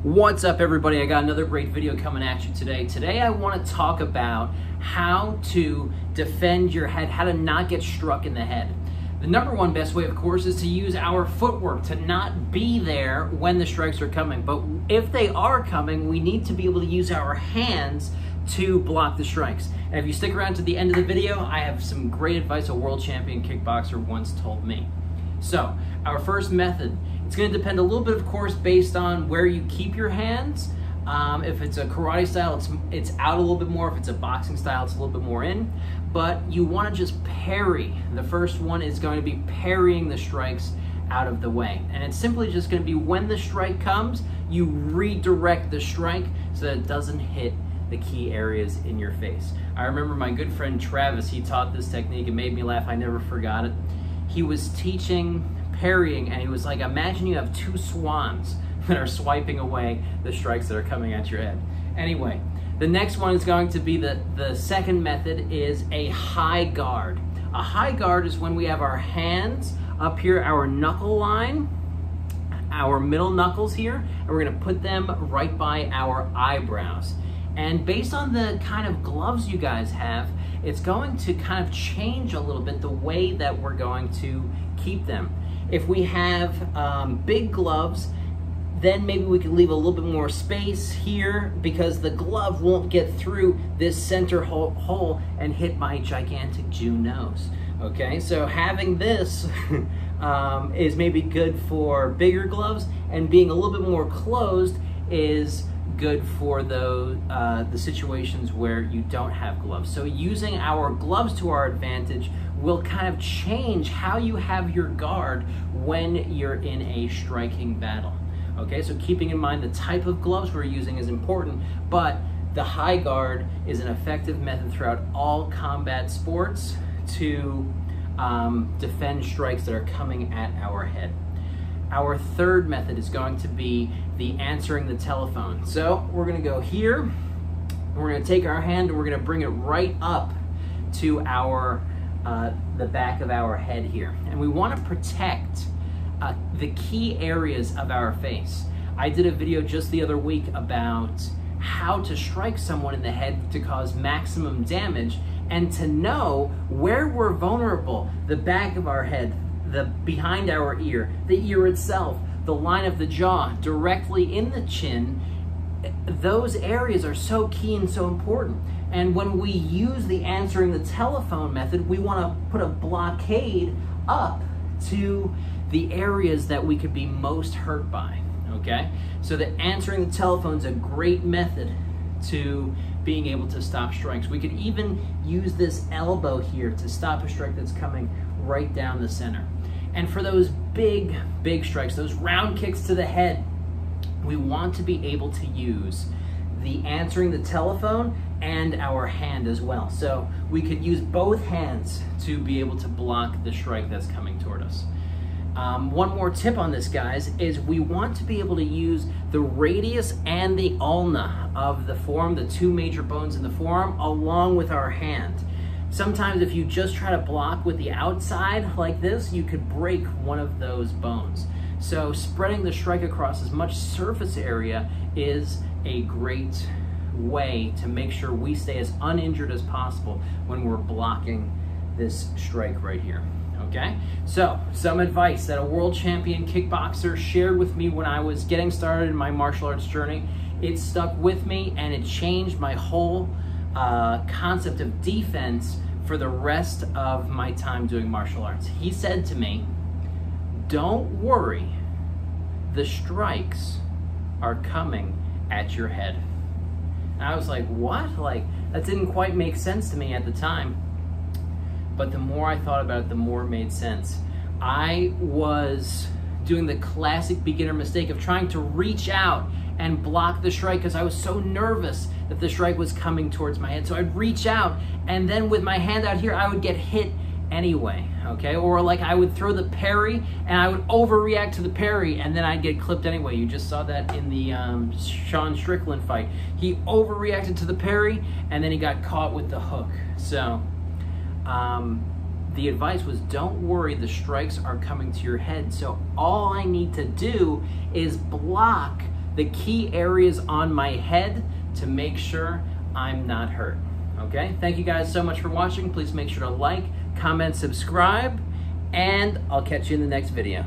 What's up, everybody? I got another great video coming at you today. Today I want to talk about how to defend your head, how to not get struck in the head. The number one best way, of course, is to use our footwork, to not be there when the strikes are coming. But if they are coming, we need to be able to use our hands to block the strikes. And if you stick around to the end of the video, I have some great advice a world champion kickboxer once told me. So, our first method, it's going to depend a little bit, of course, based on where you keep your hands. If it's a karate style, it's out a little bit more. If it's a boxing style, it's a little bit more in. But you want to just parry. The first one is going to be parrying the strikes out of the way. And it's simply just going to be when the strike comes, you redirect the strike so that it doesn't hit the key areas in your face. I remember my good friend Travis, he taught this technique. It made me laugh. I never forgot it. He was teaching parrying, and he was like, imagine you have two swans that are swiping away the strikes that are coming at your head. Anyway, the next one is going to be the second method is a high guard. A high guard is when we have our hands up here, our knuckle line, our middle knuckles here, and we're going to put them right by our eyebrows. And based on the kind of gloves you guys have, it's going to kind of change a little bit the way that we're going to keep them. If we have big gloves, then maybe we can leave a little bit more space here because the glove won't get through this center hole and hit my gigantic Jew nose. Okay, so having this is maybe good for bigger gloves, and being a little bit more closed is good for the situations where you don't have gloves. So using our gloves to our advantage will kind of change how you have your guard when you're in a striking battle. Okay, so keeping in mind the type of gloves we're using is important, but the high guard is an effective method throughout all combat sports to defend strikes that are coming at our head. Our third method is going to be the answering the telephone. So we're going to go here, and we're going to take our hand and we're going to bring it right up to our the back of our head here. And we want to protect the key areas of our face. I did a video just the other week about how to strike someone in the head to cause maximum damage, and to know where we're vulnerable, the back of our head, the behind our ear, the ear itself, the line of the jaw, directly in the chin. Those areas are so key and so important. And when we use the answering the telephone method, we want to put a blockade up to the areas that we could be most hurt by, okay? So the answering the telephone is a great method to being able to stop strikes. We could even use this elbow here to stop a strike that's coming right down the center. And for those big strikes, those round kicks to the head, we want to be able to use the answering the telephone and our hand as well. So we could use both hands to be able to block the strike that's coming toward us. One more tip on this, guys, is we want to be able to use the radius and the ulna of the forearm, the two major bones in the forearm, along with our hand. Sometimes if you just try to block with the outside like this, you could break one of those bones. So spreading the strike across as much surface area is a great way to make sure we stay as uninjured as possible when we're blocking this strike right here. Okay, so some advice that a world champion kickboxer shared with me when I was getting started in my martial arts journey. It stuck with me, and it changed my whole concept of defense for the rest of my time doing martial arts. He said to me, don't worry, the strikes are coming at your head. And I was like, what? Like, that didn't quite make sense to me at the time. But the more I thought about it, the more it made sense. I was doing the classic beginner mistake of trying to reach out and block the strike because I was so nervous that the strike was coming towards my head. So I'd reach out, and then with my hand out here, I would get hit anyway, okay? Or like I would throw the parry, and I would overreact to the parry, and then I'd get clipped anyway. You just saw that in the Sean Strickland fight. He overreacted to the parry, and then he got caught with the hook. So the advice was, don't worry, the strikes are coming to your head. So all I need to do is block the key areas on my head to make sure I'm not hurt. Okay, thank you guys so much for watching. Please make sure to like, comment, subscribe, and I'll catch you in the next video.